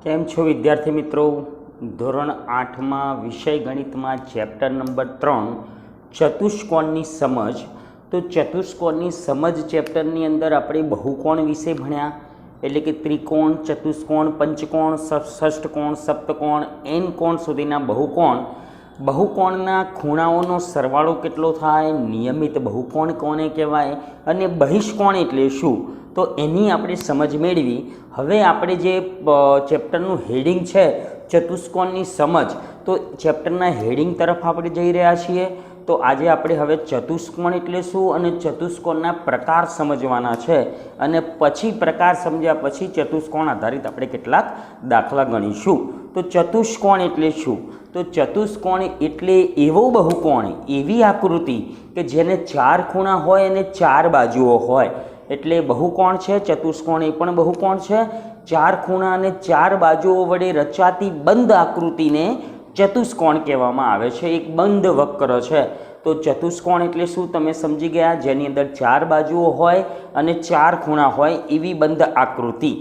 કેમ છો વિદ્યાર્થી મિત્રો? ધોરણ 8માં વિષય ગણિતમાં ચેપ્ટર નંબર 3 ચતુષ્કોણની સમજ. તો ચતુષ્કોણની સમજ ચેપ્ટરની અંદર આપણે બહુકોણ વિશે ભણ્યા, એટલે કે ત્રિકોણ, ચતુષ્કોણ, પંચકોણ, ષષ્ઠકોણ, સપ્તકોણ, એન કોણ સુધીના બહુકોણ. બહુકોણના ખૂણાઓનો સરવાળો કેટલો થાય, નિયમિત બહુકોણ કોને કહેવાય અને બહિષ્કોણ એટલે શું, તો એની આપણે સમજ મેળવી. હવે આપણે જે ચેપ્ટરનું હેડિંગ છે ચતુષ્કોણની સમજ, તો ચેપ્ટરના હેડિંગ તરફ આપણે જઈ રહ્યા છીએ. તો આજે આપણે હવે ચતુષ્કોણ એટલે શું અને ચતુષ્કોણના પ્રકાર સમજવાના છે, અને પછી પ્રકાર સમજ્યા પછી ચતુષ્કોણ આધારિત આપણે કેટલાક દાખલા ગણીશું. તો ચતુષ્કોણ એટલે શું? તો ચતુષ્કોણ એટલે એવો બહુકોણ, એવી આકૃતિ કે જેને 4 ખૂણા હોય અને 4 બાજુઓ હોય. એટલે બહુકોણ છે, ચતુષ્કોણ એ પણ બહુકોણ છે. 4 ખૂણા અને 4 બાજુઓ વડે રચાતી બંધ આકૃતિને ચતુષ્કોણ કહેવામાં આવે છે. એક બંધ વક્ર છે. તો ચતુષ્કોણ એટલે શું તમે સમજી ગયા? જેની અંદર 4 બાજુઓ હોય અને 4 ખૂણા હોય એવી બંધ આકૃતિ.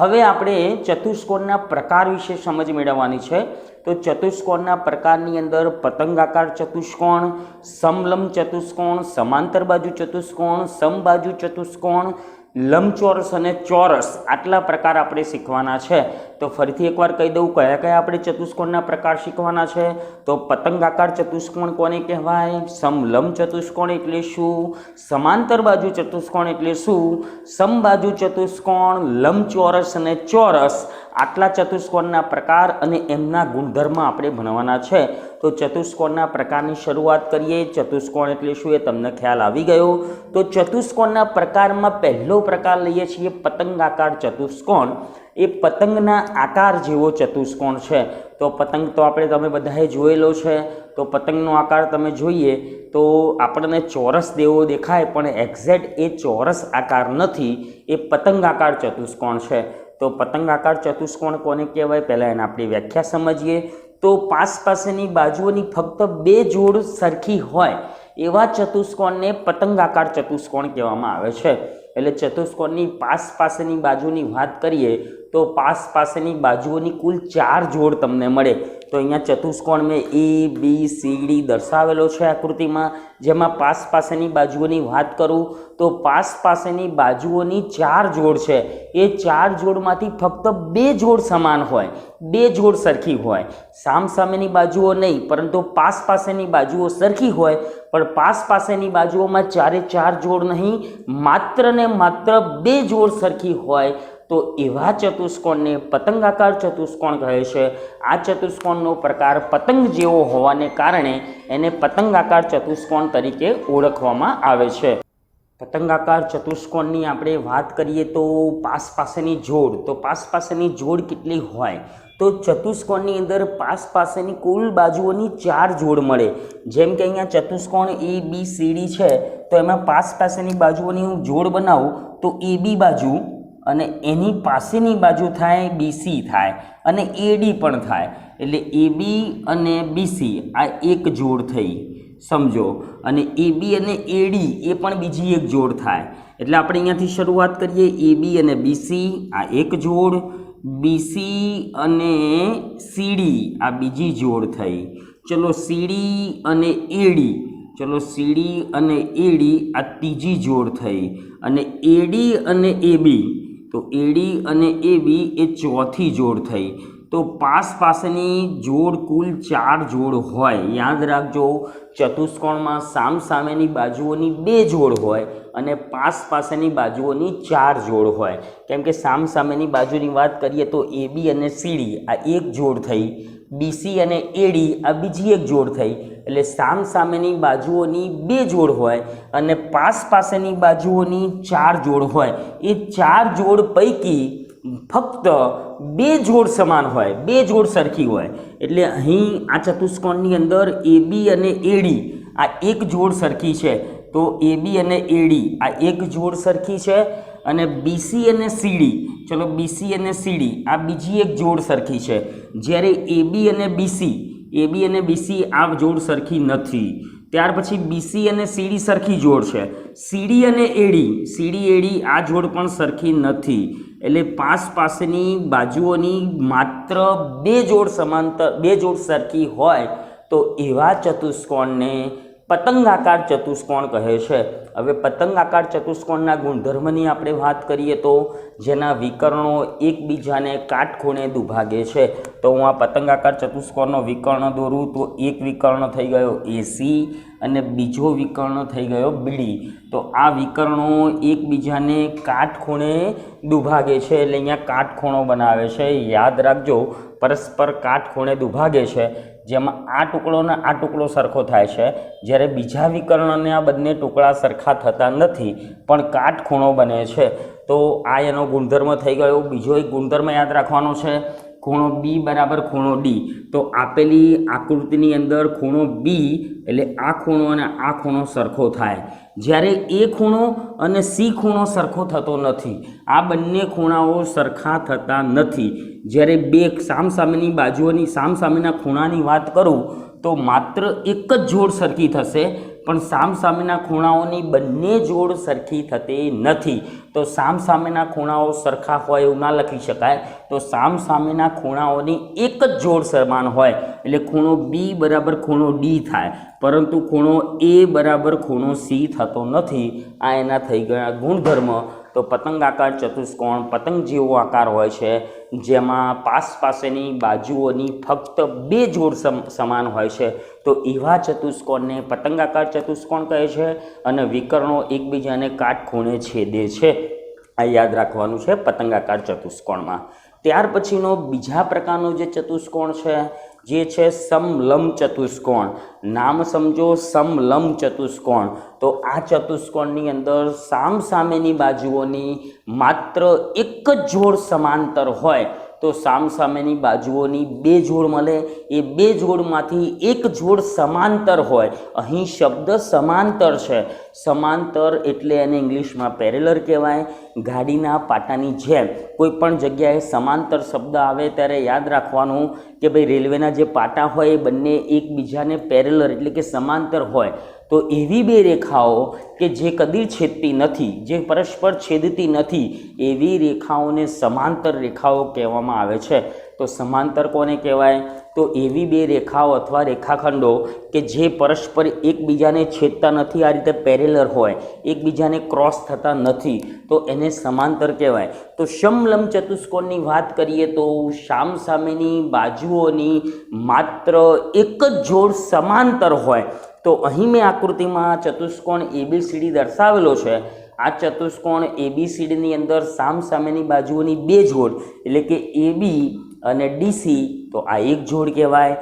હવે આપણે ચતુષ્કોણના પ્રકાર વિશે સમજ મેળવવાની છે. તો ચતુષ્કોણના પ્રકારની અંદર પતંગાકાર ચતુષ્કોણ, સમલંબ ચતુષ્કોણ, સમાંતર બાજુ ચતુષ્કોણ, સમબાજુ ચતુષ્કોણ, લંબચોરસ અને ચોરસ, આટલા પ્રકાર આપણે શીખવાના છે. તો ફરીથી એકવાર કહી દઉં કયા કયા આપણે ચતુષ્કોણના પ્રકાર શીખવાના છે. તો પતંગાકાર ચતુષ્કોણ કોને કહેવાય, સમલંબ ચતુષ્કોણ એટલે શું, સમાંતર બાજુ ચતુષ્કોણ એટલે શું, સમબાજુ ચતુષ્કોણ, લંબચોરસ અને ચોરસ, આટલા ચતુષ્કોણના પ્રકાર અને એમના ગુણધર્મ આપણે ભણવાના છે. તો ચતુષ્કોણના પ્રકારની શરૂઆત કરીએ. ચતુષ્કોણ એટલે શું એ તમને ખ્યાલ આવી ગયો. તો ચતુષ્કોણના પ્રકારમાં પહેલો પ્રકાર લઈએ છીએ પતંગાકાર ચતુષ્કોણ. એ પતંગના આકાર જેવો ચતુષ્કોણ છે. તો પતંગ તો તમે બધાએ જોયેલો છે. તો પતંગનો આકાર તમે જોઈએ તો આપણને ચોરસ જેવો દેખાય, પણ એક્ઝેક્ટ એ ચોરસ આકાર નથી, એ પતંગાકાર ચતુષ્કોણ છે. તો પતંગાકાર ચતુષ્કોણ કોને કહેવાય, પહેલાં એને આપણી વ્યાખ્યા સમજીએ. તો પાસેની બાજુઓની ફક્ત 2 જોડ સરખી હોય એવા ચતુષ્કોણને પતંગાકાર ચતુષ્કોણ કહેવામાં આવે છે. એટલે ચતુષ્કોણની પાસેની બાજુની વાત કરીએ તો પાસેની બાજુઓની કુલ 4 જોડ તમને મળે. તો અહીંયા ચતુષ્કોણ મેં ABCD દર્શાવેલો છે આકૃતિમાં, જેમાં પાસેની બાજુઓની વાત કરું તો પાસેની બાજુઓની 4 જોડ છે. એ 4 જોડમાંથી ફક્ત 2 જોડ સમાન હોય, 2 જોડ સરખી હોય. સામસામેની બાજુઓ નહીં, પરંતુ પાસેની બાજુઓ સરખી હોય, પણ પાસેની બાજુઓમાં 4 જોડ નહીં, માત્ર ને માત્ર 2 જોડ સરખી હોય. તો એવા ચતુષ્કોણને પતંગાકાર ચતુષ્કોણ કહે છે. આ ચતુષ્કોણનો પ્રકાર પતંગ જેવો હોવાને કારણે એને પતંગાકાર ચતુષ્કોણ તરીકે ઓળખવામાં આવે છે. પતંગાકાર ચતુષ્કોણની આપણે વાત કરીએ તો પાસેની જોડ, તો પાસેની જોડ કેટલી હોય? તો ચતુષ્કોણની અંદર પાસેની કુલ બાજુઓની 4 જોડ મળે. જેમ કે અહીંયા ચતુષ્કોણ ABCD છે, તો એમાં પાસેની બાજુઓની હું જોડ બનાવું તો AB બાજુ અને એની પાસેની બાજુ થાય BC થાય, અને AD પણ થાય. એટલે AB અને BC આ એક જોડ થઈ, સમજો. અને AB અને AD એ પણ બીજી એક જોડ થાય. એટલે આપણે અહીંયાથી શરૂઆત કરીએ. AB અને BC આ એક જોડ, BC અને CD આ બીજી જોડ થઈ. ચલો CD અને AD, ચલો CD અને AD આ ત્રીજી જોડ થઈ. અને AD અને AB, તો AD અને AB એ ચોથી જોડ થઈ. તો પાસેની જોડ કુલ 4 જોડ હોય. યાદ રાખજો, ચતુષ્કોણમાં સામસામેની બાજુઓની 2 જોડ હોય અને પાસેની બાજુઓની 4 જોડ હોય. કેમ કે સામસામેની બાજુની વાત કરીએ તો AB અને CD આ એક જોડ થઈ, BC અને AD આ બીજી એક જોડ થઈ. એટલે સામસામેની બાજુઓની 2 જોડ હોય અને પાસેની બાજુઓની 4 જોડ હોય. એ 4 જોડ પૈકી ફક્ત 2 જોડ સમાન હોય, 2 જોડ સરખી હોય. એટલે અહીં આ ચતુષ્કોણની અંદર AB અને AD આ એક જોડ સરખી છે. તો AB અને AD આ એક જોડ સરખી છે. અને BC અને CD, ચલો BC અને CD આ બીજી એક જોડ સરખી છે. જ્યારે AB અને BC આ જોડ સરખી નથી. ત્યાર પછી BC અને CD સરખી જોડ છે. CD અને AD આ જોડ પણ સરખી નથી. એટલે પાસ પાસેની બાજુઓની માત્ર બે જોડ સરખી હોય તો એવા ચતુષ્કોણને પતંગાકાર ચતુષ્કોણ કહે છે। હવે પતંગાકાર ચતુષ્કોણના ગુણધર્મની આપણે વાત કરીએ તો જેના વિકર્ણો એકબીજાને કાટખૂણે દુભાગે છે। તો હું આ પતંગાકાર ચતુષ્કોણનો વિકર્ણ દોરું તો એક વિકર્ણ થઈ ગયો એસી અને બીજો વિકર્ણ થઈ ગયો બીડી। તો આ વિકર્ણો એકબીજાને કાટખૂણે દુભાગે છે એટલે અહીંયા કાટખૂણો બનાવે છે। યાદ રાખજો, પરસ્પર કાટખૂણે દુભાગે છે, જેમાં આ ટુકડો ને આ ટુકડો સરખો થાય છે, જ્યારે બીજા વિકર્ણને આ બંને ટુકડા સરખા થતા નથી પણ કાટખૂણો બને છે। તો આ એનો ગુણધર્મ થઈ ગયો। બીજો એક ગુણધર્મ યાદ રાખવાનો છે, ખૂણો બી બરાબર ખૂણો ડી। તો આપેલી આકૃતિની અંદર ખૂણો બી એટલે આ ખૂણો અને આ ખૂણો સરખો થાય, જ્યારે એ ખૂણો અને સી ખૂણો સરખો થતો નથી। આ બંને ખૂણાઓ સરખા થતા નથી। જ્યારે બે સામસામેની બાજુઓની સામસામેના ખૂણાની વાત કરું તો માત્ર એક જ જોડ સરખી થશે, પણ સામસામેના ખૂણાઓની બંને જોડ સરખી થતી નથી। તો સામસામેના ખૂણાઓ સરખા હોય એવું ના લખી શકાય। તો સામસામેના ખૂણાઓની એક જ જોડ સમાન હોય એટલે ખૂણો બી બરાબર ખૂણો ડી થાય, પરંતુ ખૂણો એ બરાબર ખૂણો સી થતો નથી। આ એના થઈ ગયા ગુણધર્મ। તો પતંગાકાર ચતુષ્કોણ પતંગ જેવો આકાર હોય છે, જેમાં પાસેની બાજુઓની ફક્ત બે જોડ સમાન હોય છે। તો એવા ચતુષ્કોણને પતંગાકાર ચતુષ્કોણ કહે છે અને વિકર્ણો એકબીજાને કાટખૂણે છેદે છે। આ યાદ રાખવાનું છે પતંગાકાર ચતુષ્કોણમાં। ત્યાર પછીનો બીજા પ્રકારનો જે ચતુષ્કોણ છે જે છે સમલંબ ચતુષ્કોણ। નામ સમજો, સમલંબ ચતુષ્કોણ। તો આ ચતુષ્કોણની અંદર સામસામેની બાજુઓની માત્ર એક જ જોડ સમાંતર હોય તો સામસામેની બાજુઓની બે જોડ મળે, એ બે જોડમાંથી એક જોડ સમાંતર હોય। અહીં શબ્દ સમાંતર છે। સમાંતર એટલે એને ઇંગ્લિશમાં પેરેલર કહેવાય। ગાડીના પાટાની જેમ કોઈ પણ જગ્યાએ સમાંતર શબ્દ આવે ત્યારે યાદ રાખવાનું કે ભાઈ રેલવેના જે પાટા હોય એ બંને એકબીજાને પેરેલર એટલે કે સમાંતર હોય। તો એવી બે રેખાઓ કે જે કદી છેદતી નથી, જે પરસ્પર છેદતી નથી, એવી રેખાઓને સમાંતર રેખાઓ કહેવામાં આવે છે। તો સમાંતર કોને કહેવાય? તો એવી બે રેખાઓ અથવા રેખાખંડો કે જે પરસ્પર એકબીજાને છેદતા નથી, આ રીતે પેરેલર હોય, એકબીજાને ક્રોસ થતા નથી, તો એને સમાંતર કહેવાય। તો સમલંબ ચતુષ્કોણની વાત કરીએ તો સામસામેની બાજુઓની માત્ર એક જ જોડ સમાંતર હોય। તો અહીં મેં આકૃતિમાં ચતુષ્કોણ એબીસીડી દર્શાવેલો છે। આ ચતુષ્કોણ એબીસીડીની અંદર સામસામેની બાજુઓની બે જોડ એટલે કે એબી અને ડીસી તો આ એક જોડ કહેવાય,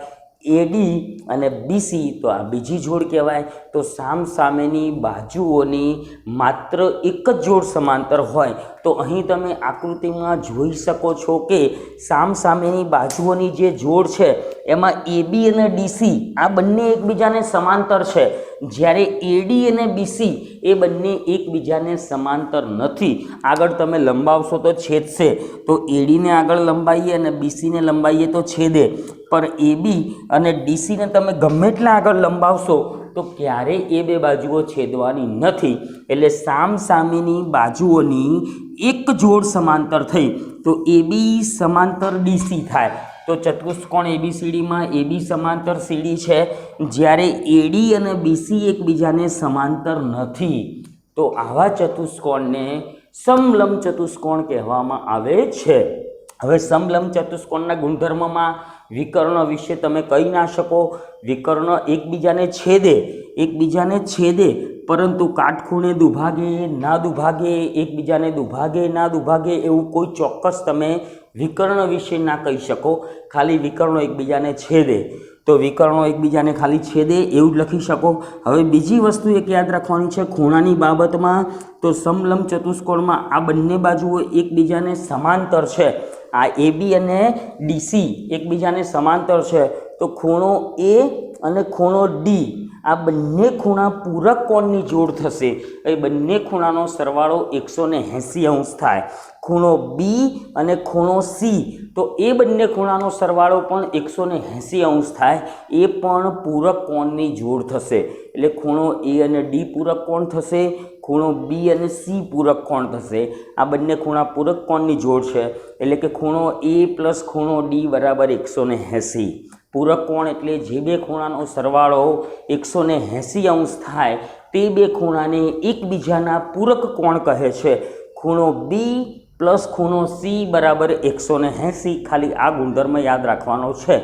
એડી અને બીસી તો આ બીજી જોડ કહેવાય। તો સામસામેની બાજુઓની માત્ર એક જ જોડ સમાંતર હોય તો અહીં તમે આકૃતિમાં જોઈ શકો છો કે સામસામેની બાજુઓની જે જોડ છે એમાં એબી અને ડીસી આ બંને એકબીજાને સમાંતર છે, જ્યારે એડી અને બીસી એ બંને એકબીજાને સમાંતર નથી। આગળ તમે લંબાવશો તો છેદશે, તો એડીને આગળ લંબાઈએ અને બીસીને લંબાઈએ તો છેદે, પણ એબી અને ડીસીને તમે ગમે એટલા આગળ લંબાવશો તો ક્યારેય એ બે બાજુઓ છેદવાની નથી। એટલે સામસામેની બાજુઓની એક જોડ સમાંતર થઈ તો એબી સમાંતર ડીસી થાય। તો ચતુષ્કોણ એબીસીડીમાં એબી સમાંતર સીડી છે, જ્યારે એડી અને બીસી એકબીજાને સમાંતર નથી। તો આવા ચતુષ્કોણને સમલંબ ચતુષ્કોણ કહેવામાં આવે છે। હવે સમલંબ ચતુષ્કોણના ગુણધર્મમાં વિકર્ણ વિશે તમે કહી ના શકો। વિકર્ણ એકબીજાને છેદે પરંતુ કાટખૂણે દુભાગે ના દુભાગે, એકબીજાને દુભાગે ના દુભાગે એવું કોઈ ચોક્કસ તમે વિકર્ણ વિશે ના કહી શકો। ખાલી વિકર્ણો એકબીજાને છેદે તો વિકર્ણો એકબીજાને ખાલી છેદે એવું જ લખી શકો। હવે બીજી વસ્તુ એક યાદ રાખવાની છે ખૂણાની બાબતમાં। તો સમલંબ ચતુષ્કોણમાં આ બંને બાજુઓ એકબીજાને સમાંતર છે। આ એબી અને ડીસી એકબીજાને સમાંતર છે, તો ખૂણો એ અને ખૂણો ડી આ બંને ખૂણા પૂરક કોણની જોડ થશે। એ બંને ખૂણાનો સરવાળો 180 અંશ થાય। ખૂણો બી અને ખૂણો સી તો એ બંને ખૂણાનો સરવાળો પણ 180 અંશ થાય, એ પણ પૂરક કોણની જોડ થશે। એટલે ખૂણો એ અને ડી પૂરક કોણ થશે, ખૂણો બી અને સી પૂરક કોણ થશે? આ બંને ખૂણા પૂરક કોણની જોડ છે, એટલે કે ખૂણો એ પ્લસ ખૂણો ડી બરાબર 180. પૂરક કોણ એટલે જે બે ખૂણાનો સરવાળો 180 અંશ થાય તે બે ખૂણાને એકબીજાના પૂરક કોણ કહે છે. ખૂણો બી પ્લસ ખૂણો સી બરાબર 180. ખાલી આ ગુણધર્મ યાદ રાખવાનો છે.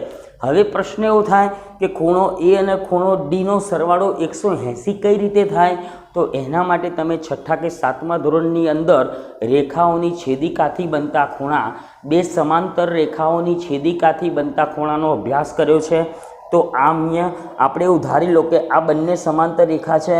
હવે પ્રશ્ન એવો થાય કે ખૂણો એ અને ખૂણો ડીનો સરવાળો 180 કઈ રીતે થાય? તો એના માટે તમે 6થા કે 7મા ધોરણની અંદર રેખાઓની છેદિકાથી બનતા ખૂણા, બે સમાંતર રેખાઓની છેદિકાથી બનતા ખૂણાનો અભ્યાસ કર્યો છે. તો આપણે ઉધારી લો કે આ બંને સમાંતર રેખા છે,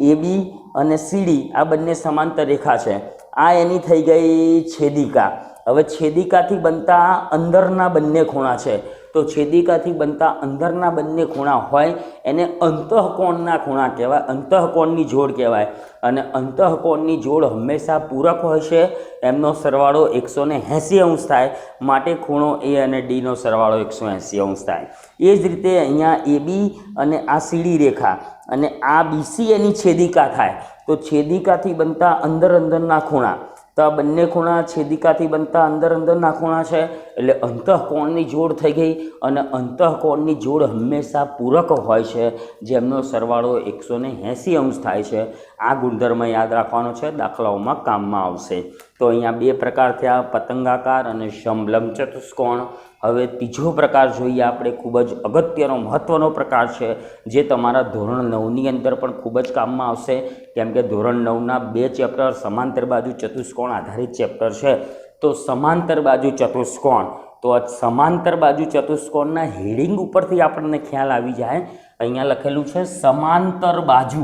એ બી અને સીડી આ બંને સમાંતર રેખા છે. આ એની થઈ ગઈ છેદિકા. હવે છેદિકાથી બનતા અંદરના બંને ખૂણા છે, તો છેદિકાથી બનતા અંદરના બંને ખૂણા હોય એને અંતઃકોણના ખૂણા કહેવાય, અંતઃકોણની જોડ કહેવાય. અને અંતઃકોણની જોડ હંમેશા પૂરક હોય છે, એમનો સરવાળો 180 અંશ થાય, માટે ખૂણો એ અને ડીનો સરવાળો 180 અંશ થાય. એ જ રીતે અહીંયા એ બી અને આ સીડી રેખા અને આ બીસી એની છેદિકા થાય, તો છેદિકાથી બનતા અંદરના ખૂણા, તો આ બંને ખૂણા છેદિકાથી બનતા અંદરના ખૂણા છે, એટલે અંતઃકોણની જોડ થઈ ગઈ. અને અંતઃકોણની જોડ હંમેશા પૂરક હોય છે, જેમનો સરવાળો 180 અંશ થાય છે. આ ગુણધર્મ યાદ રાખવાનો છે, દાખલાઓમાં કામમાં આવશે. તો અહીંયા બે પ્રકાર થયા, પતંગાકાર અને સમલંબ ચતુષ્કોણ. હવે ત્રીજો પ્રકાર જોઈએ આપણે, ખૂબ જ અગત્યનો મહત્ત્વનો પ્રકાર છે, જે તમારા ધોરણ 9ની અંદર પણ ખૂબ જ કામમાં આવશે. કેમ કે ધોરણ 9ના 2 ચેપ્ટર સમાંતર બાજુ ચતુષ્કોણ આધારિત ચેપ્ટર છે. તો સમાંતર બાજુ ચતુષ્કોણ, તો આ સમાંતર બાજુ ચતુષ્કોણના હેડિંગ ઉપરથી આપણને ખ્યાલ આવી જાય. અહીંયા લખેલું છે સમાંતર બાજુ.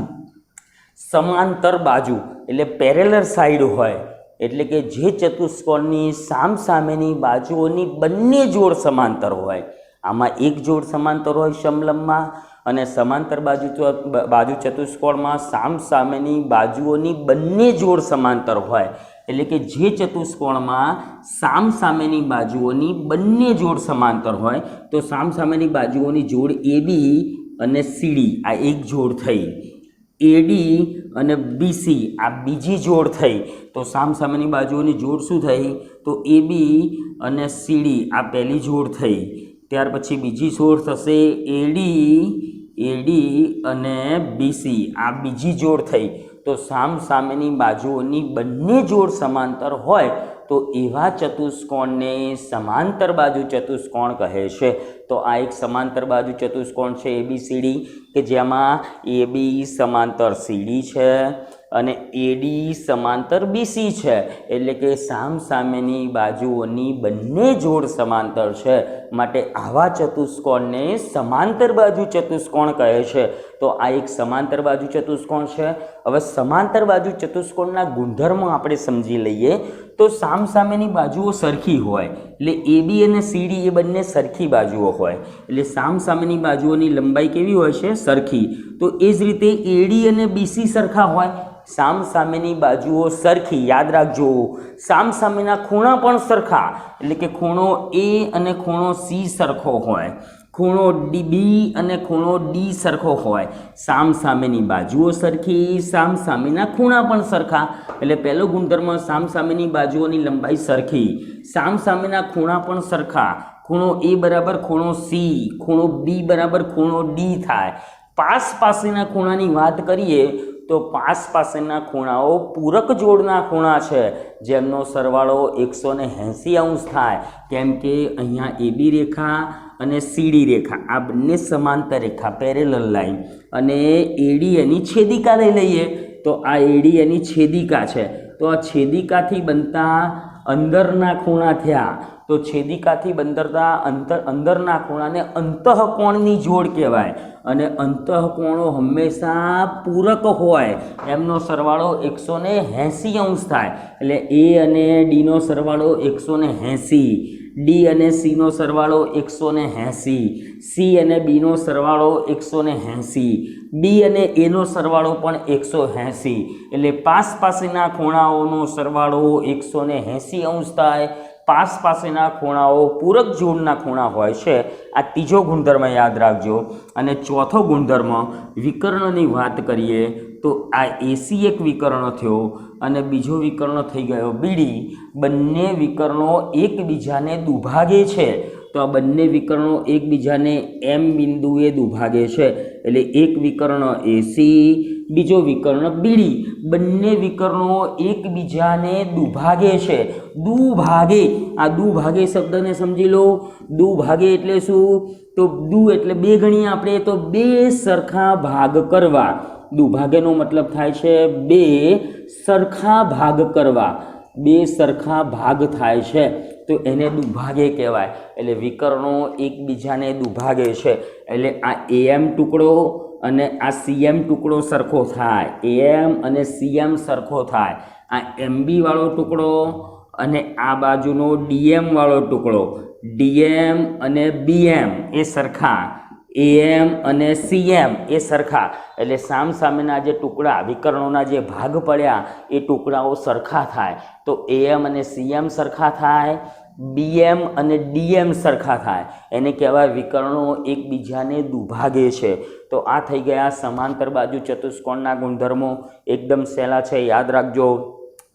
સમાંતર બાજુ એટલે પેરેલલ સાઈડ હોય, એટલે કે જે ચતુષ્કોણની સામસામેની બાજુઓની બંને જોડ સમાંતર હોય. આમાં એક જોડ સમાંતર હોય સમલંબમાં, અને સમાંતર બાજુ ચતુષ્કોણમાં સામસામેની બાજુઓની બંને જોડ સમાંતર હોય. એટલે કે જે ચતુષ્કોણમાં સામસામેની બાજુઓની બંને જોડ સમાંતર હોય, તો સામસામેની બાજુઓની જોડ એ બી અને સીડી આ એક જોડ થઈ, એડી અને બીસી આ બીજી જોડ થઈ. તો સામસામેની બાજુઓની જોડ શું થઈ? તો એ બી અને સીડી આ પહેલી જોડ થઈ. ત્યાર પછી બીજી જોડ થશે એડી અને બીસી આ બીજી જોડ થઈ. તો સામસામેની બાજુઓની બંને જોડ સમાંતર હોય તો એવા ચતુષ્કોણને સમાંતર બાજુ ચતુષ્કોણ કહે છે. તો આ એક સમાંતર બાજુ ચતુષ્કોણ છે ABCD, કે જેમાં AB સમાંતર CD છે અને AD સમાંતર BC છે. એટલે કે સામસામેની બાજુઓની બંને જોડ સમાંતર છે, માટે આવા ચતુષ્કોણને સમાંતર બાજુ ચતુષ્કોણ કહે છે. તો આ એક સમાંતર બાજુ ચતુષ્કોણ છે. હવે સમાંતર બાજુ ચતુષ્કોણના ગુણધર્મો આપણે સમજી લઈએ. તો સામસામેની બાજુઓ સરખી હોય, એટલે AB અને CD એ બંને સરખી બાજુઓ હોય, એટલે સામસામેની બાજુઓની લંબાઈ કેવી હોય છે? સરખી. તો એ જ રીતે AD અને BC સરખા હોય, સામસામેની બાજુઓ સરખી. યાદ રાખજો, સામસામેના ખૂણા પણ સરખા, એટલે કે ખૂણો A અને ખૂણો C સરખો હોય, ખૂણો બી અને ખૂણો ડી સરખો હોય, સામસામેની બાજુઓ સરખી, સામસામેના ખૂણા પણ સરખા. એટલે પહેલો ગુણધર્મ, સામસામેની બાજુઓની લંબાઈ સરખી, સામસામેના ખૂણા પણ સરખા. ખૂણો A બરાબર ખૂણો C, ખૂણો B બરાબર ખૂણો D થાય. પાસેના ખૂણાની વાત કરીએ તો પાસેના ખૂણાઓ પૂરક જોડના ખૂણા છે, જેમનો સરવાળો 180 અંશ થાય. કેમ કે અહીંયા AB રેખા અને CD રેખા આ બંને સમાંતર રેખા, પેરેલલ લાઈન, અને AD એની છેદિકા લઈ લઈએ. તો આ AD એની છેદિકા છે. તો આ છેદિકાથી બનતા અંદરના ખૂણા થયા. તો છેદિકાથી બનતા અંદરના ખૂણાને અંતઃકોણની જોડ કહેવાય. અને અંતઃકોણો હંમેશા પૂરક હોય, એમનો સરવાળો 180 અંશ થાય. એટલે A અને Dનો સરવાળો 180, D અને Cનો સરવાળો 180, C અને Bનો સરવાળો 180, B અને Aનો સરવાળો પણ 180. એટલે પાસેના ખૂણાઓનો સરવાળો 180 અંશ થાય. પાસ પાસેના ખૂણાઓ પૂરક જોડના ખૂણા હોય છે। આ ત્રીજો ગુણધર્મ યાદ રાખજો। અને ચોથો ગુણધર્મ વિકર્ણની વાત કરીએ તો આ એસી એક વિકર્ણ થયો અને બીજો વિકર્ણ થઈ ગયો બીડી। બંને વિકર્ણો એકબીજાને દુભાગે છે, તો આ બંને વિકર્ણો એકબીજાને એમ બિંદુએ દુભાગે છે, એટલે એક વિકર્ણ એસી, બીજો વિકર્ણ બીડી। બંને વિકર્ણો એકબીજાને દુભાગે છે। દુભાગે, આ દુભાગે શબ્દને સમજી લો। દુભાગે એટલે શું? તો દુ એટલે બે ગણી આપણે તો બે સરખા ભાગ કરવા। દુભાગેનો મતલબ થાય છે બે સરખા ભાગ કરવા, બે સરખા ભાગ થાય છે તો એને દુભાગે કહેવાય। એટલે વિકર્ણો એકબીજાને દુભાગે છે, એટલે આ એમ ટુકડો અને આ સીએમ ટુકડો સરખો થાય, એમ અને સીએમ સરખો થાય। આ એમબી વાળો ટુકડો અને આ બાજુનો ડીએમ વાળો ટુકડો, ડીએમ અને બીએમ એ સરખા, એમ અને સીએમ એ સરખા। એટલે સામસામેના જે ટુકડા વિકર્ણોના જે ભાગ પડ્યા એ ટુકડાઓ સરખા થાય, તો એમ અને સીએમ સરખા થાય, બીએમ અને ડીએમ સરખા થાય, એને કહેવાય વિકર્ણો એકબીજાને દુભાગે છે। તો આ થઈ ગયા સમાંતર બાજુ ચતુષ્કોણના ગુણધર્મો। એકદમ સહેલા છે, યાદ રાખજો।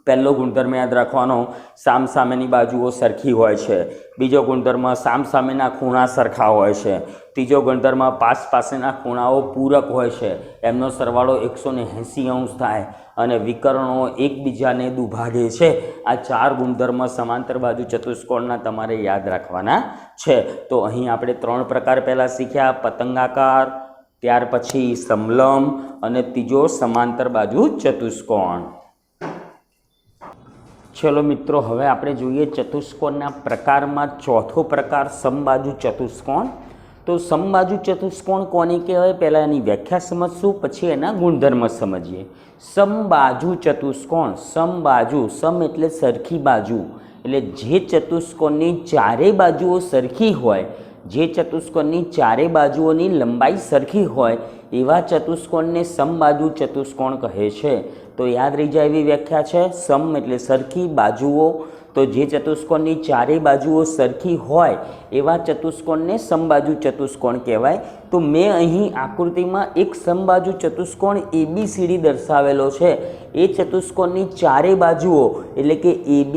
પહેલો ગુણધર્મ યાદ રાખવાનો, સામસામેની બાજુઓ સરખી હોય છે। બીજો ગુણધર્મ સામસામેના ખૂણા સરખા હોય છે। ત્રીજો ગુણધર્મ પાસ પાસેના ખૂણાઓ પૂરક હોય છે, એમનો સરવાળો 180 અંશ થાય અને વિકર્ણો એકબીજાને દુભાગે છે। આ ચાર ગુણધર્મ સમાંતર બાજુ ચતુષ્કોણના તમારે યાદ રાખવાના છે। તો અહીં આપણે ત્રણ પ્રકાર પહેલાં શીખ્યા, પતંગાકાર, ત્યાર પછી સમલંબ અને ત્રીજો સમાંતર બાજુ ચતુષ્કોણ। ચલો મિત્રો, હવે આપણે જોઈએ ચતુષ્કોણના પ્રકારમાં ચોથો પ્રકાર સમબાજુ ચતુષ્કોણ। તો સમબાજુ ચતુષ્કોણ કોને કહેવાય? પહેલાં એની વ્યાખ્યા સમજશું, પછી એના ગુણધર્મ સમજીએ। સમબાજુ ચતુષ્કોણ, સમબાજુ, સમ એટલે સરખી બાજુ, એટલે જે ચતુષ્કોણની ચારેય બાજુઓ સરખી હોય, જે ચતુષ્કોણની ચારેય બાજુઓની લંબાઈ સરખી હોય એવા ચતુષ્કોણને સમબાજુ ચતુષ્કોણ કહે છે। તો યાદ રહી જાય એવી વ્યાખ્યા છે। સમ એટલે સરખી, બાજુઓ, તો જે ચતુષ્કોણની ચારેય બાજુઓ સરખી હોય એવા ચતુષ્કોણને સમબાજુ ચતુષ્કોણ કહેવાય। તો મેં અહીં આકૃતિમાં એક સમબાજુ ચતુષ્કોણ ABCD દર્શાવેલો છે। એ ચતુષ્કોણની ચારેય બાજુઓ એટલે કે AB,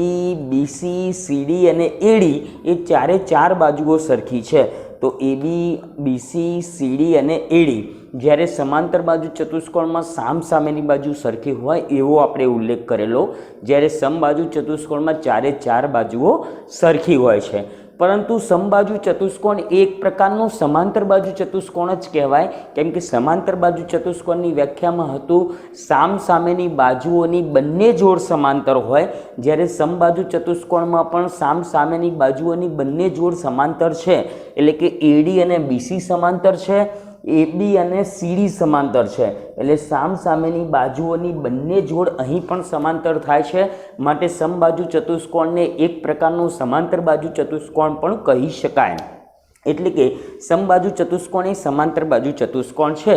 BC, CD અને AD એ ચારે ચાર બાજુઓ સરખી છે। તો AB, BC, CD અને AD જ્યારે સમાંતર બાજુ ચતુષ્કોણમાં સામસામેની બાજુ સરખી હોય એવો આપણે ઉલ્લેખ કરેલો, જ્યારે સમબાજુ ચતુષ્કોણમાં ચારે ચાર બાજુઓ સરખી હોય છે। પરંતુ સમબાજુ ચતુષ્કોણ એક પ્રકારનો સમાંતર બાજુ ચતુષ્કોણ જ કહેવાય, કેમ કે સમાંતર બાજુ ચતુષ્કોણની વ્યાખ્યામાં હતું સામસામેની બાજુઓની બંને જોડ સમાંતર હોય, જ્યારે સમબાજુ ચતુષ્કોણમાં પણ સામસામેની બાજુઓની બંને જોડ સમાંતર છે, એટલે કે AD અને BC સમાંતર છે, AB અને CD સમાંતર છે, એટલે સામસામેની બાજુઓની બંને જોડ અહીં પણ સમાંતર થાય છે। માટે સમબાજુ ચતુષ્કોણને એક પ્રકારનું સમાંતર બાજુ ચતુષ્કોણ પણ કહી શકાય। એટલે કે સમબાજુ ચતુષ્કોણ એ સમાંતર બાજુ ચતુષ્કોણ છે,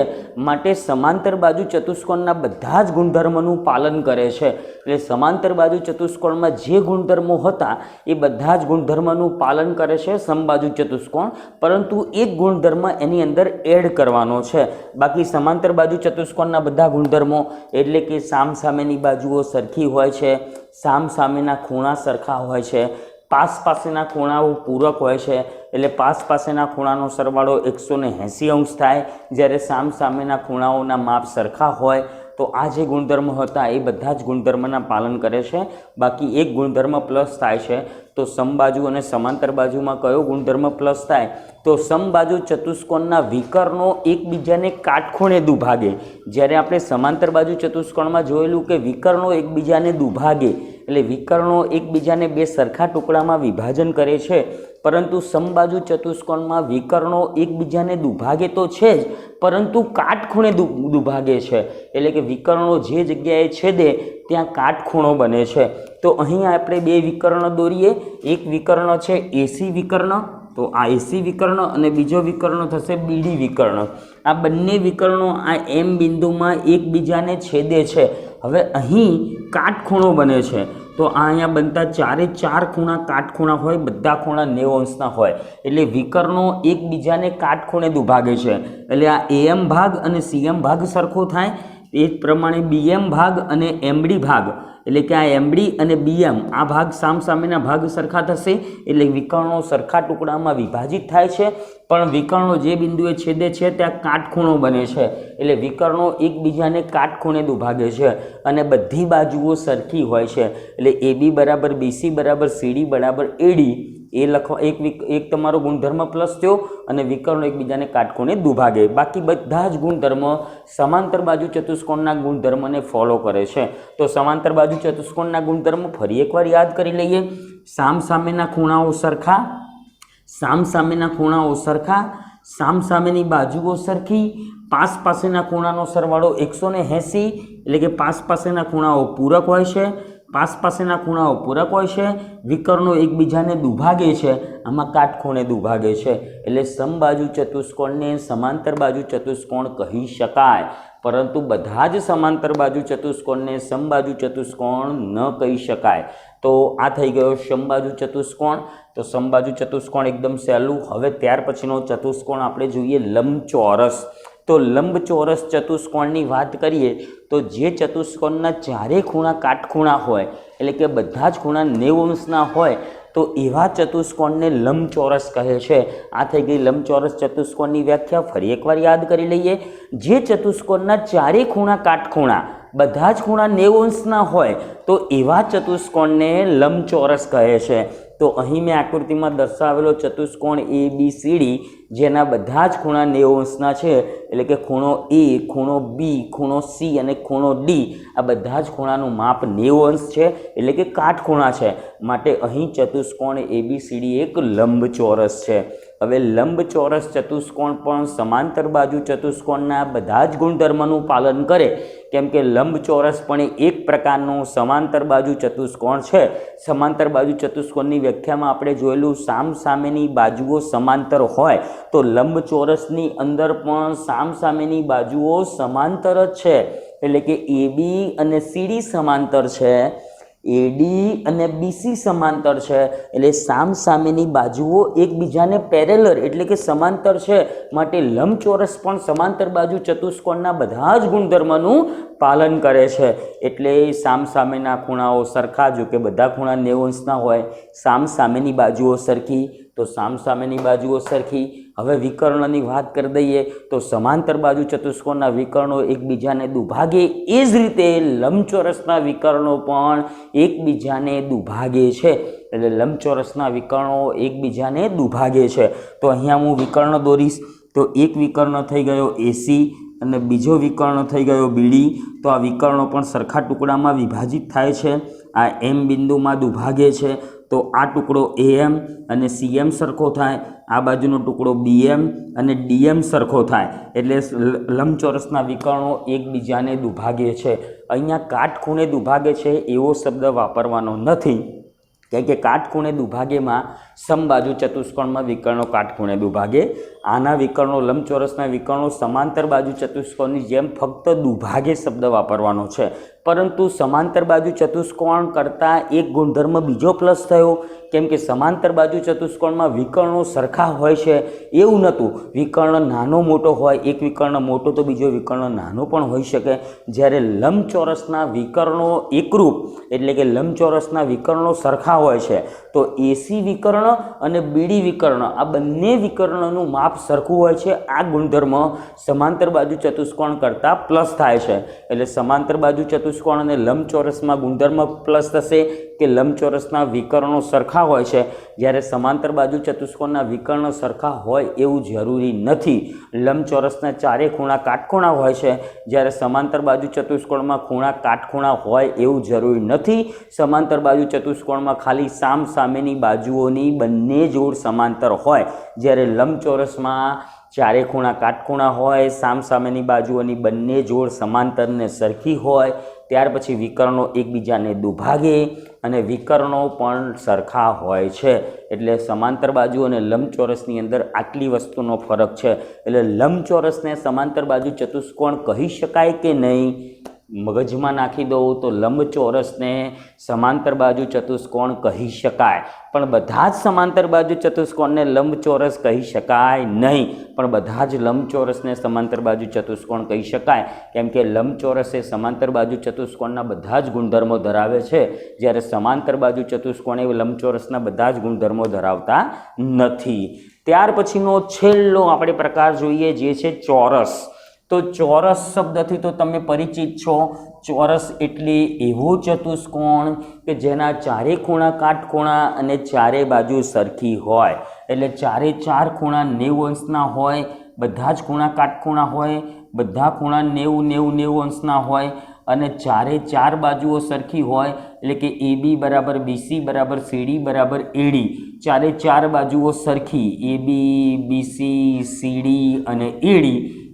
માટે સમાંતર બાજુ ચતુષ્કોણના બધા જ ગુણધર્મોનું પાલન કરે છે। એટલે સમાંતર બાજુ ચતુષ્કોણમાં જે ગુણધર્મો હતા એ બધા જ ગુણધર્મોનું પાલન કરે છે સમબાજુ ચતુષ્કોણ, પરંતુ એક ગુણધર્મ એની અંદર એડ કરવાનો છે। બાકી સમાંતર બાજુ ચતુષ્કોણના બધા ગુણધર્મો એટલે કે સામસામેની બાજુઓ સરખી હોય છે, સામસામેના ખૂણા સરખા હોય છે, પાસ પાસેના ખૂણાઓ પૂરક હોય છે, એટલે પાસ પાસેના ખૂણાનો સરવાળો 180 અંશ થાય, જ્યારે સામસામેના ખૂણાઓના માપ સરખા હોય। તો આ જે ગુણધર્મ હતા એ બધા જ ગુણધર્મના પાલન કરે છે। બાકી એક ગુણધર્મ પ્લસ થાય છે, તો સમબાજુ અને સમાંતર બાજુમાં કયો ગુણધર્મ પ્લસ થાય? તો સમબાજુ ચતુષ્કોણના વિકર્ણો એકબીજાને કાટખૂણે દુભાગે। જ્યારે આપણે સમાંતર બાજુ ચતુષ્કોણમાં જોયેલું કે વિકર્ણો એકબીજાને દુભાગે, એટલે વિકર્ણો એકબીજાને બે સરખા ટુકડામાં વિભાજન કરે છે, પરંતુ સમબાજુ ચતુષ્કોણમાં વિકર્ણો એકબીજાને દુભાગે તો છે જ, પરંતુ કાટખૂણે દુભાગે છે, એટલે કે વિકર્ણો જે જગ્યાએ છેદે ત્યાં કાટખૂણો બને છે। તો અહીં આપણે બે વિકર્ણ દોરીએ। એક વિકર્ણ છે AC વિકર્ણ, તો આ AC વિકર્ણ અને બીજો વિકર્ણ થશે BD વિકર્ણ। આ બંને વિકર્ણો આ M બિંદુમાં એકબીજાને છેદે છે। હવે અહીં કાટખૂણો બને છે, તો આ અહીંયા બનતા ચારે ચાર ખૂણા કાટખૂણા હોય, બધા ખૂણા 90 અંશના હોય, એટલે વિકર્ણો એકબીજાને કાટખૂણે દુભાગે છે. એટલે આ AM ભાગ અને CM ભાગ સરખો થાય, એ જ પ્રમાણે BM ભાગ અને MD ભાગ, એટલે કે આ MD અને BM આ ભાગ સામસામેના ભાગ સરખા થશે, એટલે વિકર્ણો સરખા ટુકડામાં વિભાજિત થાય છે, પણ વિકર્ણો જે બિંદુએ છેદે છે ત્યાં કાટખૂણો બને છે, એટલે વિકર્ણો એકબીજાને કાટખૂણે દુભાગે છે અને બધી બાજુઓ સરખી હોય છે. એટલે AB બરાબર BC બરાબર CD બરાબર AD એ લખવા એક તમારો ગુણધર્મ પ્લસ થયો અને વિકર્ણો એકબીજાને કાટખૂણે દુભાગે. બાકી બધા જ ગુણધર્મ સમાંતર બાજુ ચતુષ્કોણના ગુણધર્મને ફોલો કરે છે. તો સમાંતર બાજુ ચતુષ્કોણના ગુણધર્મ ફરી એકવાર યાદ કરી લઈએ. સામસામેના ખૂણાઓ સરખા, સામસામેના ખૂણાઓ સરખા, સામસામેની બાજુઓ સરખી, પાસ પાસેના ખૂણાનો સરવાળો 180, એટલે કે પાસ પાસેના ખૂણાઓ પૂરક હોય છે, પાસ પાસેના ખૂણાઓ પૂરક હોય છે, વિકર્ણો એકબીજાને દુભાગે છે, આમાં કાટખૂણે દુભાગે છે, એટલે સમબાજુ ચતુષ્કોણને સમાંતર બાજુ ચતુષ્કોણ કહી શકાય. પરંતુ બધા જ સમાંતર બાજુ ચતુષ્કોણને સમબાજુ ચતુષ્કોણ ન કહી શકાય. તો આ થઈ ગયો સમબાજુ ચતુષ્કોણ. તો સમબાજુ ચતુષ્કોણ એકદમ સહેલું. હવે ત્યાર પછીનો ચતુષ્કોણ આપણે જોઈએ લંબચોરસ. તો લંબચોરસ ચતુષ્કોણની વાત કરીએ તો જે ચતુષ્કોણના ચારે ખૂણા કાટખૂણા હોય, એટલે કે બધા જ ખૂણા 90 અંશના હોય, તો એવા ચતુષ્કોણને લંબચોરસ કહે છે. આ થઈ ગઈ લંબચોરસ ચતુષ્કોણની વ્યાખ્યા. ફરી એકવાર યાદ કરી લઈએ. જે ચતુષ્કોણના ચારે ખૂણા કાટખૂણા, બધા જ ખૂણા 90 અંશના હોય, તો એવા ચતુષ્કોણને લંબચોરસ કહે છે. તો અહીં મેં આકૃતિમાં દર્શાવેલો ચતુષ્કોણ ABCD જેના બધા જ ખૂણા 90 અંશના છે, એટલે કે ખૂણો A, ખૂણો B, ખૂણો C અને ખૂણો D, આ બધા જ ખૂણાનું માપ 90 અંશ છે, એટલે કે કાટખૂણા છે. માટે અહીં ચતુષ્કોણ ABCD એક લંબચોરસ છે. હવે લંબચોરસ ચતુષ્કોણ પણ સમાંતર બાજુ ચતુષ્કોણના બધા જ ગુણધર્મનું પાલન કરે, કેમ કે લંબચોરસ પણ એક પ્રકારનું સમાંતર બાજુ ચતુષ્કોણ છે. સમાંતર બાજુ ચતુષ્કોણની વ્યાખ્યામાં આપણે જોયેલું સામસામેની બાજુઓ સમાંતર હોય, તો લંબચોરસની અંદર પણ સામસામેની બાજુઓ સમાંતર જ છે, એટલે કે AB અને CD સમાંતર છે, AD અને BC સમાંતર છે, એટલે સામસામેની બાજુઓ એકબીજાને પેરેલર એટલે કે સમાંતર છે. માટે લંબચોરસ પણ સમાંતર બાજુ ચતુષ્કોણના બધા જ ગુણધર્મનું પાલન કરે છે. એટલે સામસામેના ખૂણાઓ સરખા, જો કે બધા ખૂણા 90 અંશના હોય, સામસામેની બાજુઓ સરખી, તો સામસામેની બાજુઓ સરખી. હવે વિકર્ણની વાત કરી દઈએ તો સમાંતર બાજુ ચતુષ્કોણના વિકર્ણો એકબીજાને દુભાગે, એ જ રીતે લંબચોરસના વિકર્ણો પણ એકબીજાને દુભાગે છે. એટલે લંબચોરસના વિકર્ણો એકબીજાને દુભાગે છે. તો અહીંયા હું વિકર્ણ દોરીશ. તો એક વિકર્ણ થઈ ગયો AC અને બીજો વિકર્ણ થઈ ગયો BD. તો આ વિકર્ણો પણ સરખા ટુકડામાં વિભાજિત થાય છે. આ M બિંદુમાં દુભાગે છે, તો આ ટુકડો AM અને CM સરખો થાય, આ બાજુનો ટુકડો BM અને DM સરખો થાય, એટલે લંબચોરસના વિકર્ણો એકબીજાને દુભાગે છે. અહીંયા કાટખૂણે દુભાગે છે એવો શબ્દ વાપરવાનો નથી, કારણ કે કાટખૂણે દુભાગેમાં સમબાજુ ચતુષ્કોણમાં વિકર્ણો કાટખૂણે દુભાગે. આના વિકર્ણો લંબચોરસના વિકર્ણો સમાંતર બાજુ ચતુષ્કોણની જેમ ફક્ત દુભાગે શબ્દ વાપરવાનો છે. પરંતુ સમાંતર બાજુ ચતુષ્કોણ કરતાં એક ગુણધર્મ બીજો પ્લસ થયો, કેમ કે સમાંતર બાજુ ચતુષ્કોણમાં વિકર્ણો સરખા હોય છે એવું નહોતું. વિકર્ણ નાનો મોટો હોય, એક વિકર્ણ મોટો તો બીજો વિકર્ણ નાનો પણ હોઈ શકે. જ્યારે લંબચોરસના વિકર્ણો એકરૂપ, એટલે કે લંબચોરસના વિકર્ણો સરખા હોય છે, તો AC વિકર્ણ અને BD વિકર્ણ આ બંને વિકર્ણનું માપ સરખું હોય છે. આ ગુણધર્મ સમાંતર બાજુ ચતુષ્કોણ કરતાં પ્લસ થાય છે. એટલે સમાંતર બાજુ ચતુષ્કોણ અને લંબચોરસમાં ગુણધર્મ પ્લસ થશે કે લંબચોરસના વિકર્ણો સરખા હોય છે, જ્યારે સમાંતર બાજુ ચતુષ્કોણના વિકર્ણ સરખા હોય એવું જરૂરી નથી. લંબચોરસના ચારે ખૂણા કાટખૂણા હોય છે, જ્યારે સમાંતર બાજુ ચતુષ્કોણમાં ખૂણા કાટખૂણા હોય એવું જરૂરી નથી. સમાંતર બાજુ ચતુષ્કોણમાં ખાલી સામસામેની બાજુઓની બંને જોડ સમાંતર હોય, જ્યારે લંબચોરસમાં ચારે ખૂણા કાટખૂણા હોય, સામસામેની બાજુઓની બંને જોડ સમાંતરને સરખી હોય. ત્યાર પછી વિકર્ણો એકબીજાને દુભાગે અને વિકર્ણો પણ સરખા હોય છે. એટલે સમાંતર બાજુ અને લંબચોરસની અંદર આટલી વસ્તુનો ફરક છે. એટલે લંબચોરસને સમાંતર બાજુ ચતુષ્કોણ કહી શકાય કે નહીં? મગજમાં નાખી દો તો લંબચોરસને સમાંતર બાજુ ચતુષ્કોણ કહી શકાય, પણ બધા જ સમાંતર બાજુ ચતુષ્કોણને લંબચોરસ કહી શકાય નહીં, પણ બધા જ લંબચોરસને સમાંતર બાજુ ચતુષ્કોણ કહી શકાય, કેમ કે લંબચોરસ એ સમાંતર બાજુ ચતુષ્કોણના બધા જ ગુણધર્મો ધરાવે છે, જ્યારે સમાંતર બાજુ ચતુષ્કોણ એ લંબચોરસના બધા જ ગુણધર્મો ધરાવતા નથી. ત્યાર પછીનો છેલ્લો આપણે પ્રકાર જોઈએ, જે છે ચોરસ. તો ચોરસ શબ્દથી તો તમે પરિચિત છો. ચોરસ એટલે એવો ચતુષ્કોણ કે જેના ચારે ખૂણા કાટખૂણા અને ચારે બાજુ સરખી હોય, એટલે ચારે ચાર ખૂણા 90 અંશના હોય, બધા જ ખૂણા કાટખૂણા હોય, બધા ખૂણા 90 અંશના હોય અને ચારે ચાર બાજુઓ સરખી હોય, એટલે કે AB બરાબર BC બરાબર CD બરાબર AD, ચારે ચાર બાજુઓ સરખી, AB BC CD અને AD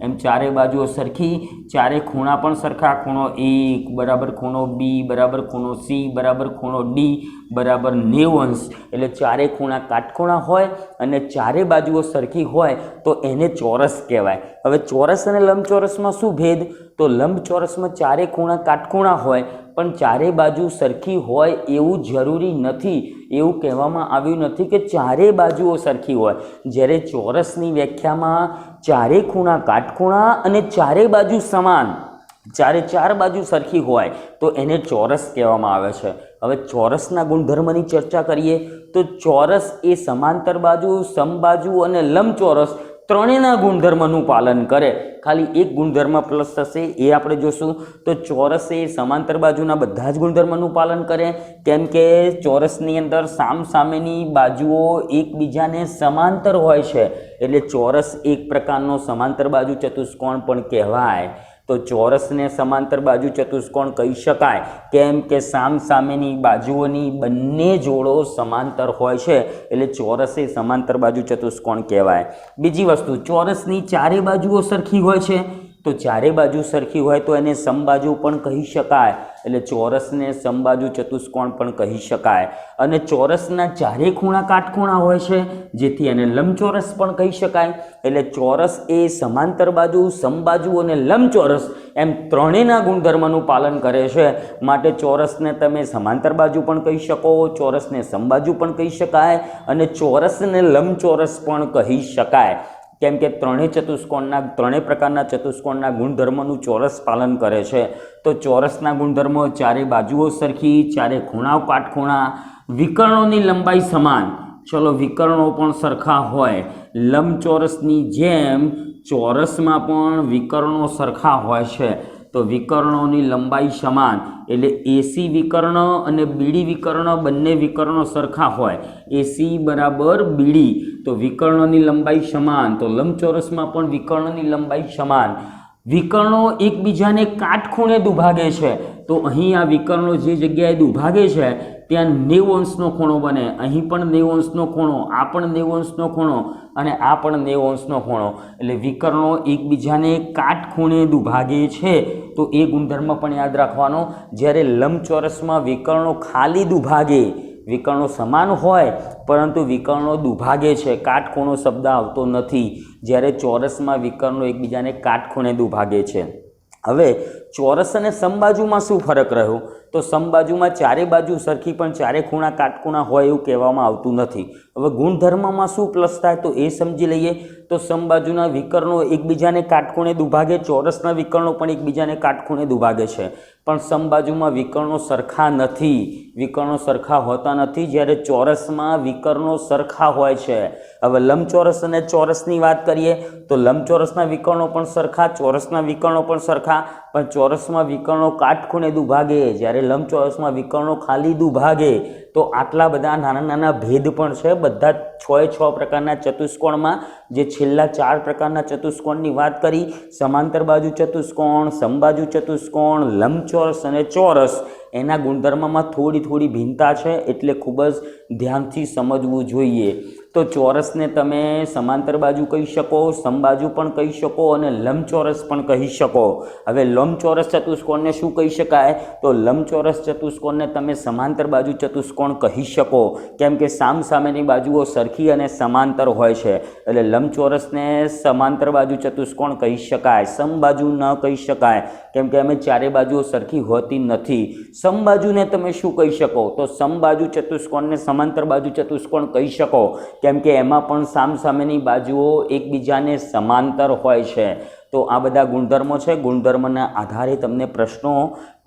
એમ ચારે બાજુઓ સરખી, ચારે ખૂણા પણ સરખા, ખૂણો 1 બરાબર ખૂણો B બરાબર ખૂણો C બરાબર ખૂણો D બરાબર 90 અંશ, એટલે ચારે ખૂણા કાટખૂણા હોય અને ચારે બાજુઓ સરખી હોય તો એને ચોરસ કહેવાય. હવે ચોરસ અને લંબચોરસમાં શું ભેદ? તો લંબચોરસમાં ચારે ખૂણા કાટખૂણા હોય પણ ચારે બાજુ સરખી હોય એવું જરૂરી નથી, એવું કહેવામાં આવ્યું નથી કે ચારે બાજુઓ સરખી હોય, જ્યારે ચોરસની વ્યાખ્યામાં ચારે ખૂણા કાટખૂણા અને ચારે બાજુ સમાન, ચારે ચાર બાજુ સરખી હોય તો એને ચોરસ કહેવામાં આવે છે. હવે ચોરસના ગુણધર્મની ચર્ચા કરીએ તો ચોરસ એ સમાંતર બાજુ, સમબાજુ અને લંબચોરસ ત્રણેયના ગુણધર્મનું પાલન કરે. ખાલી એક ગુણધર્મ પ્લસ થશે, એ આપણે જોશું. તો ચોરસ એ સમાંતર બાજુના બધા જ ગુણધર્મનું પાલન કરે, કેમ કે ચોરસની અંદર સામસામેની બાજુઓ એકબીજાને સમાંતર હોય છે, એટલે ચોરસ એક પ્રકારનો સમાંતર બાજુ ચતુષ્કોણ પણ કહેવાય. તો ચોરસને સમાંતર બાજુ ચતુષ્કોણ કહી શકાય, કેમ કે સામસામેની બાજુઓની બંને જોડો સમાંતર હોય છે, એટલે ચોરસ એ સમાંતર બાજુ ચતુષ્કોણ કહેવાય. બીજી વસ્તુ, ચોરસની ચારે બાજુઓ સરખી હોય છે, તો ચારે બાજુ સરખી હોય તો એને સમબાજુ પણ કહી શકાય, એટલે ચોરસને સમબાજુ ચતુષ્કોણ પણ કહી શકાય. અને ચોરસના ચારે ખૂણા કાટખૂણા હોય છે, જેથી એને લંબચોરસ પણ કહી શકાય. એટલે ચોરસ એ સમાંતર બાજુ, સમબાજુ અને લંબચોરસ એમ ત્રણેયના ગુણધર્મનું પાલન કરે છે, માટે ચોરસને તમે સમાંતર બાજુ પણ કહી શકો, ચોરસને સમબાજુ પણ કહી શકાય અને ચોરસને લંબચોરસ પણ કહી શકાય, કેમ કે ત્રણેય પ્રકારના ચતુષ્કોણના ગુણધર્મોનું ચોરસ પાલન કરે છે. તો ચોરસના ગુણધર્મો ચારે બાજુઓ સરખી, ચારે ખૂણાઓ કાટખૂણા, વિકર્ણોની લંબાઈ સમાન. ચલો, વિકર્ણો પણ સરખા હોય, લંબચોરસની જેમ ચોરસમાં પણ વિકર્ણો સરખા હોય છે. તો વિકર્ણોની લંબાઈ સમાન, એટલે AC વિકર્ણ અને BD વિકર્ણ બંને વિકર્ણો સરખા હોય, AC બરાબર BD, તો વિકર્ણોની લંબાઈ સમાન. તો લંબચોરસમાં પણ વિકર્ણોની લંબાઈ સમાન. વિકર્ણો એકબીજાને કાટખૂણે દુભાગે છે, તો અહીં આ વિકર્ણો જે જગ્યાએ દુભાગે છે ત્યાં 90 અંશનો ખૂણો બને, અહીં પણ 90 અંશનો ખૂણો, આ પણ 90 અંશનો ખૂણો અને આ પણ 90 અંશનો ખૂણો, એટલે વિકર્ણો એકબીજાને કાટખૂણે દુભાગે છે. તો એ ગુણધર્મ પણ યાદ રાખવાનો. જ્યારે લંબચોરસમાં વિકર્ણો ખાલી દુભાગે, વિકર્ણો સમાન હોય પરંતુ વિકર્ણો દુભાગે છે, કાટખૂણો શબ્દ આવતો નથી, જ્યારે ચોરસમાં વિકર્ણો એકબીજાને કાટખૂણે દુભાગે છે. હવે ચોરસ અને સમબાજુમાં શું ફરક રહ્યો? તો સમબાજુમાં ચારે બાજુ સરખી પણ ચારે ખૂણા કાટખૂણા હોય એવું કહેવામાં આવતું નથી. હવે ગુણધર્મમાં શું પ્લસ થાય તો એ સમજી લઈએ. તો સમબાજુના વિકર્ણો એકબીજાને કાટખૂણે દુભાગે, ચોરસના વિકર્ણો પણ એકબીજાને કાટખૂણે દુભાગે છે, પણ સમબાજુમાં વિકર્ણો સરખા નથી, વિકર્ણો સરખા હોતા નથી, જ્યારે ચોરસમાં વિકર્ણો સરખા હોય છે. હવે લંબચોરસ અને ચોરસની વાત કરીએ તો લંબચોરસના વિકર્ણો પણ સરખા, ચોરસના વિકર્ણો પણ સરખા, પણ ચોરસમાં વિકર્ણો કાટખૂણે દુભાગે, જ્યારે લંબચોરસમાં વિકર્ણો ખાલી દુભાગે. તો આટલા બધા નાના નાના ભેદ પણ છે બધા 6 પ્રકારના ચતુષ્કોણમાં. જે છેલ્લા 4 પ્રકારના ચતુષ્કોણની વાત કરી, સમાંતર બાજુ ચતુષ્કોણ, સમબાજુ ચતુષ્કોણ, લંબચોરસ અને ચોરસ, એના ગુણધર્મમાં થોડી ભિન્નતા છે, એટલે ખૂબ જ ધ્યાનથી સમજવું જોઈએ. તો ચોરસને તમે સમાંતર બાજુ કહી શકો, સમબાજુ પણ કહી શકો અને લંબચોરસ પણ કહી શકો. હવે લંબચોરસ ચતુષ્કોણને શું કહી શકાય? તો લંબચોરસ ચતુષ્કોણને તમે સમાંતર બાજુ ચતુષ્કોણ કહી શકો, કેમ કે સામસામેની બાજુઓ સરખી અને સમાંતર હોય છે. એટલે લંબચોરસને સમાંતર બાજુ ચતુષ્કોણ કહી શકાય. સમબાજુ ન કહી શકાય, કેમ કે અમે ચારે બાજુઓ સરખી હોતી નથી. સમબાજુને તમે શું કહી શકો? તો સમબાજુ ચતુષ્કોણને સમાંતર બાજુ ચતુષ્કોણ કહી શકો, કેમ કે એમાં પણ સામસામેની બાજુઓ એકબીજાને સમાંતર હોય છે. તો આ બધા ગુણધર્મો છે. ગુણધર્મના આધારે તમને પ્રશ્નો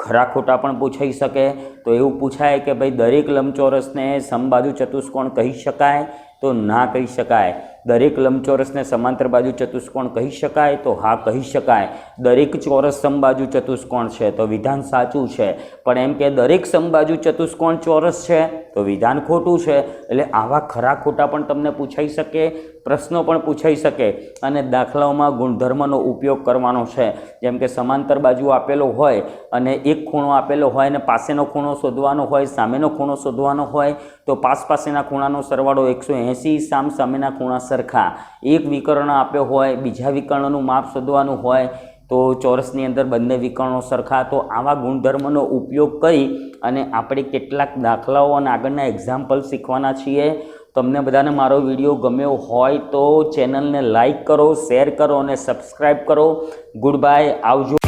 ખરા ખોટા પણ પૂછાઈ શકે. તો એવું પૂછાય કે ભાઈ દરેક લંબચોરસને સમબાજુ ચતુષ્કોણ કહી શકાય? તો ના કહી શકાય. દરેક લંબચોરસને સમાંતર બાજુ ચતુષ્કોણ કહી શકાય? તો હા કહી શકાય. દરેક ચોરસ સમબાજુ ચતુષ્કોણ છે? તો વિધાન સાચું છે. પણ એમ કે દરેક સમબાજુ ચતુષ્કોણ ચોરસ છે? તો વિધાન ખોટું છે. એટલે આવા ખરા ખોટા પણ તમને પૂછાઈ શકે, પ્રશ્નો પણ પૂછાઈ શકે. અને દાખલાઓમાં ગુણધર્મનો ઉપયોગ કરવાનો છે. જેમ કે સમાંતર બાજુ આપેલો હોય અને એક ખૂણો આપેલો હોય અને પાસેનો ખૂણો શોધવાનો હોય, સામેનો ખૂણો શોધવાનો હોય, તો પાસેના ખૂણાનો સરવાળો 180, સામેના ખૂણા સરખા. એક વિકર્ણ આપ્યો હોય, બીજા વિકર્ણનું માપ શોધવાનું હોય, તો ચોરસની અંદર બંને વિકર્ણો સરખા. તો આવા ગુણધર્મનો ઉપયોગ કરી અને આપણે કેટલાક દાખલાઓ અને આગળના એક્ઝામ્પલ શીખવાના છીએ. તમને બધાને મારો વિડીયો ગમ્યો હોય તો ચેનલને લાઈક કરો, શેર કરો અને સબસ્ક્રાઈબ કરો. ગુડ બાય, આવજો.